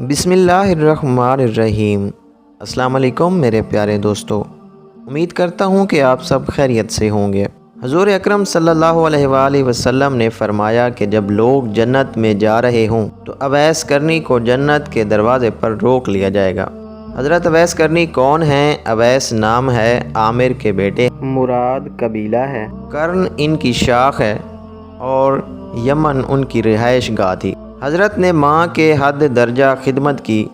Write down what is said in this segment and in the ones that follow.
بسم اللہ الرحمن الرحیم۔ السلام علیکم میرے پیارے دوستو، امید کرتا ہوں کہ آپ سب خیریت سے ہوں گے۔ حضور اکرم صلی اللہ علیہ وآلہ وسلم نے فرمایا کہ جب لوگ جنت میں جا رہے ہوں تو اویس کرنی کو جنت کے دروازے پر روک لیا جائے گا۔ حضرت اویس کرنی کون ہیں؟ اویس نام ہے، عامر کے بیٹے، مراد قبیلہ ہے، کرن ان کی شاخ ہے اور یمن ان کی رہائش گاہ تھی۔ حضرت نے ماں کے حد درجہ خدمت کی،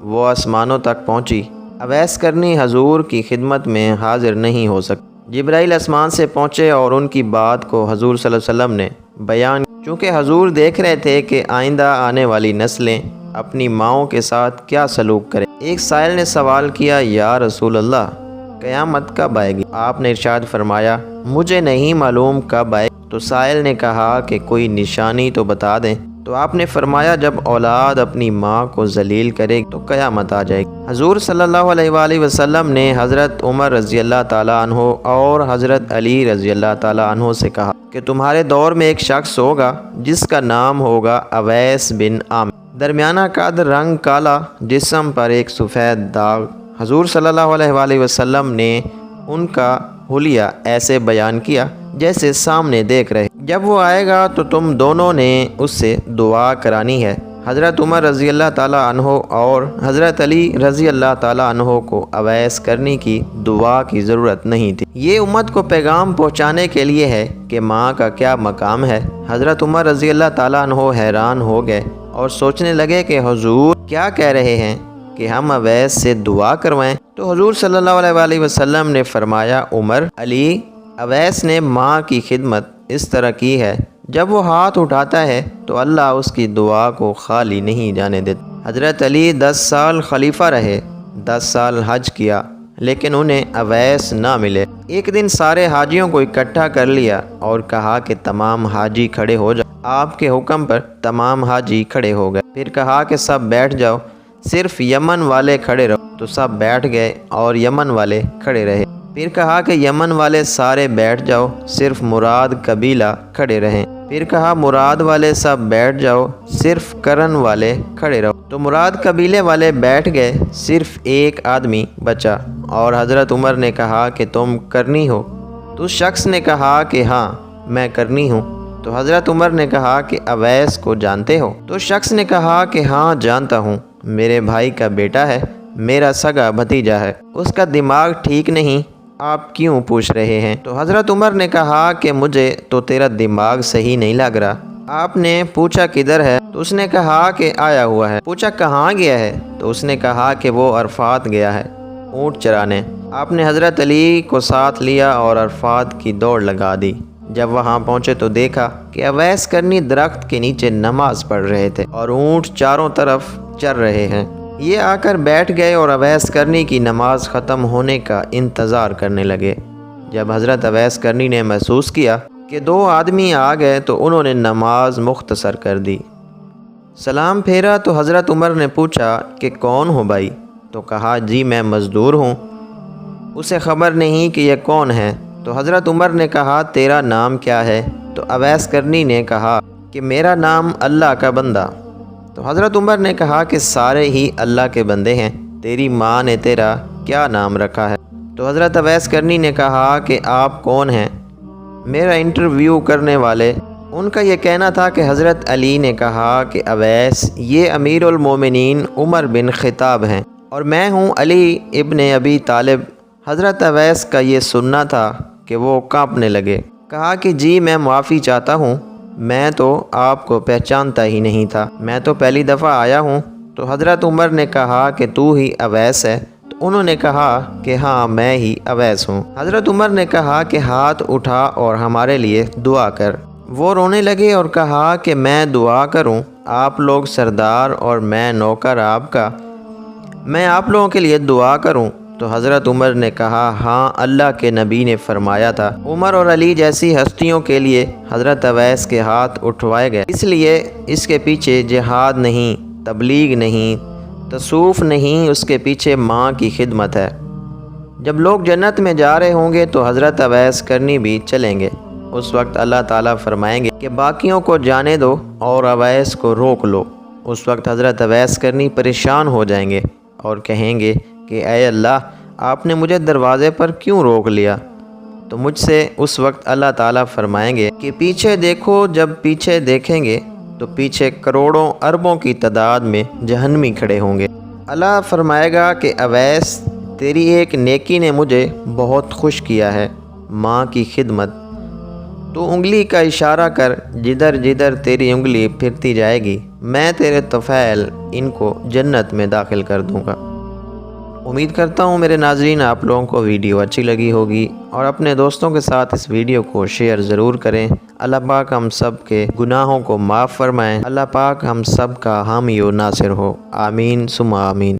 وہ آسمانوں تک پہنچی۔ اویس کرنی حضور کی خدمت میں حاضر نہیں ہو سکتے۔ جبرائیل آسمان سے پہنچے اور ان کی بات کو حضور صلی اللہ علیہ وسلم نے بیان، چونکہ حضور دیکھ رہے تھے کہ آئندہ آنے والی نسلیں اپنی ماؤں کے ساتھ کیا سلوک کریں۔ ایک سائل نے سوال کیا، یا رسول اللہ، قیامت کب آئے گی؟ آپ نے ارشاد فرمایا، مجھے نہیں معلوم کب آئے گی۔ تو سائل نے کہا کہ کوئی نشانی تو بتا دیں۔ تو آپ نے فرمایا، جب اولاد اپنی ماں کو ذلیل کرے گی تو قیامت آ جائے گی۔ حضور صلی اللہ علیہ وآلہ وسلم نے حضرت عمر رضی اللہ تعالیٰ عنہ اور حضرت علی رضی اللہ تعالیٰ عنہ سے کہا کہ تمہارے دور میں ایک شخص ہوگا جس کا نام ہوگا اویس بن عامر، درمیانہ قد، رنگ کالا، جسم پر ایک سفید داغ۔ حضور صلی اللہ علیہ وآلہ وسلم نے ان کا حلیہ ایسے بیان کیا جیسے سامنے دیکھ رہے۔ جب وہ آئے گا تو تم دونوں نے اس سے دعا کرانی ہے۔ حضرت عمر رضی اللہ تعالیٰ عنہ اور حضرت علی رضی اللہ تعالیٰ عنہ کو اویس کرنی کی دعا کی ضرورت نہیں تھی۔ یہ امت کو پیغام پہنچانے کے لیے ہے کہ ماں کا کیا مقام ہے۔ حضرت عمر رضی اللہ تعالیٰ عنہ حیران ہو گئے اور سوچنے لگے کہ حضور کیا کہہ رہے ہیں کہ ہم اویس سے دعا کروائیں؟ تو حضور صلی اللہ علیہ وآلہ وسلم نے فرمایا، عمر، علی، اویس نے ماں کی خدمت اس طرح کی ہے، جب وہ ہاتھ اٹھاتا ہے تو اللہ اس کی دعا کو خالی نہیں جانے دیتا۔ حضرت علی 10 سال خلیفہ رہے، 10 سال حج کیا، لیکن انہیں اویس نہ ملے۔ ایک دن سارے حاجیوں کو اکٹھا کر لیا اور کہا کہ تمام حاجی کھڑے ہو جاؤ۔ آپ کے حکم پر تمام حاجی کھڑے ہو گئے۔ پھر کہا کہ سب بیٹھ جاؤ، صرف یمن والے کھڑے رہو۔ تو سب بیٹھ گئے اور یمن والے کھڑے رہے۔ پھر کہا کہ یمن والے سارے بیٹھ جاؤ، صرف مراد قبیلہ کھڑے رہیں۔ پھر کہا مراد والے سب بیٹھ جاؤ، صرف کرن والے کھڑے رہو۔ تو مراد قبیلے والے بیٹھ گئے، صرف ایک آدمی بچا، اور حضرت عمر نے کہا کہ تم کرنی ہو؟ تو اس شخص نے کہا کہ ہاں میں کرنی ہوں۔ تو حضرت عمر نے کہا کہ اویس کو جانتے ہو؟ تو اس شخص نے کہا کہ ہاں جانتا ہوں، میرے بھائی کا بیٹا ہے، میرا سگا بھتیجا ہے، اس کا دماغ ٹھیک نہیں، آپ کیوں پوچھ رہے ہیں؟ تو حضرت عمر نے کہا کہ مجھے تو تیرا دماغ صحیح نہیں لگ رہا۔ آپ نے پوچھا کدھر ہے؟ تو اس نے کہا کہ آیا ہوا ہے۔ پوچھا کہاں گیا ہے؟ تو اس نے کہا کہ وہ عرفات گیا ہے اونٹ چرانے۔ آپ نے حضرت علی کو ساتھ لیا اور عرفات کی دوڑ لگا دی۔ جب وہاں پہنچے تو دیکھا کہ اویس کرنی درخت کے نیچے نماز پڑھ رہے تھے اور اونٹ چاروں طرف چر رہے ہیں۔ یہ آ کر بیٹھ گئے اور اویس کرنی کی نماز ختم ہونے کا انتظار کرنے لگے۔ جب حضرت اویس کرنی نے محسوس کیا کہ 2 آدمی آ گئے تو انہوں نے نماز مختصر کر دی۔ سلام پھیرا تو حضرت عمر نے پوچھا کہ کون ہو بھائی؟ تو کہا جی میں مزدور ہوں، اسے خبر نہیں کہ یہ کون ہے۔ تو حضرت عمر نے کہا تیرا نام کیا ہے؟ تو اویس کرنی نے کہا کہ میرا نام اللہ کا بندہ۔ تو حضرت عمر نے کہا کہ سارے ہی اللہ کے بندے ہیں، تیری ماں نے تیرا کیا نام رکھا ہے؟ تو حضرت اویس کرنی نے کہا کہ آپ کون ہیں؟ میرا انٹرویو کرنے والے۔ ان کا یہ کہنا تھا کہ حضرت علی نے کہا کہ اویس یہ امیر المومنین عمر بن خطاب ہیں اور میں ہوں علی ابن ابی طالب۔ حضرت اویس کا یہ سننا تھا کہ وہ کانپنے لگے۔ کہا کہ جی میں معافی چاہتا ہوں، میں تو آپ کو پہچانتا ہی نہیں تھا، میں تو پہلی دفعہ آیا ہوں۔ تو حضرت عمر نے کہا کہ تو ہی اویس ہے؟ تو انہوں نے کہا کہ ہاں میں ہی اویس ہوں۔ حضرت عمر نے کہا کہ ہاتھ اٹھا اور ہمارے لیے دعا کر۔ وہ رونے لگے اور کہا کہ میں دعا کروں؟ آپ لوگ سردار اور میں نوکر آپ کا، میں آپ لوگوں کے لیے دعا کروں؟ تو حضرت عمر نے کہا ہاں اللہ کے نبی نے فرمایا تھا۔ عمر اور علی جیسی ہستیوں کے لیے حضرت اویس کے ہاتھ اٹھوائے گئے، اس لیے اس کے پیچھے جہاد نہیں، تبلیغ نہیں، تصوف نہیں، اس کے پیچھے ماں کی خدمت ہے۔ جب لوگ جنت میں جا رہے ہوں گے تو حضرت اویس کرنی بھی چلیں گے۔ اس وقت اللہ تعالیٰ فرمائیں گے کہ باقیوں کو جانے دو اور اویس کو روک لو۔ اس وقت حضرت اویس کرنی پریشان ہو جائیں گے اور کہیں گے کہ اے اللہ، آپ نے مجھے دروازے پر کیوں روک لیا؟ تو مجھ سے اس وقت اللہ تعالیٰ فرمائیں گے کہ پیچھے دیکھو۔ جب پیچھے دیکھیں گے تو پیچھے کروڑوں اربوں کی تعداد میں جہنمی کھڑے ہوں گے۔ اللہ فرمائے گا کہ اویس، تیری ایک نیکی نے مجھے بہت خوش کیا ہے، ماں کی خدمت۔ تو انگلی کا اشارہ کر، جدھر جدھر تیری انگلی پھرتی جائے گی میں تیرے طفیل ان کو جنت میں داخل کر دوں گا۔ امید کرتا ہوں میرے ناظرین آپ لوگوں کو ویڈیو اچھی لگی ہوگی، اور اپنے دوستوں کے ساتھ اس ویڈیو کو شیئر ضرور کریں۔ اللہ پاک ہم سب کے گناہوں کو معاف فرمائیں۔ اللہ پاک ہم سب کا حامی و ناصر ہو، آمین ثم آمین۔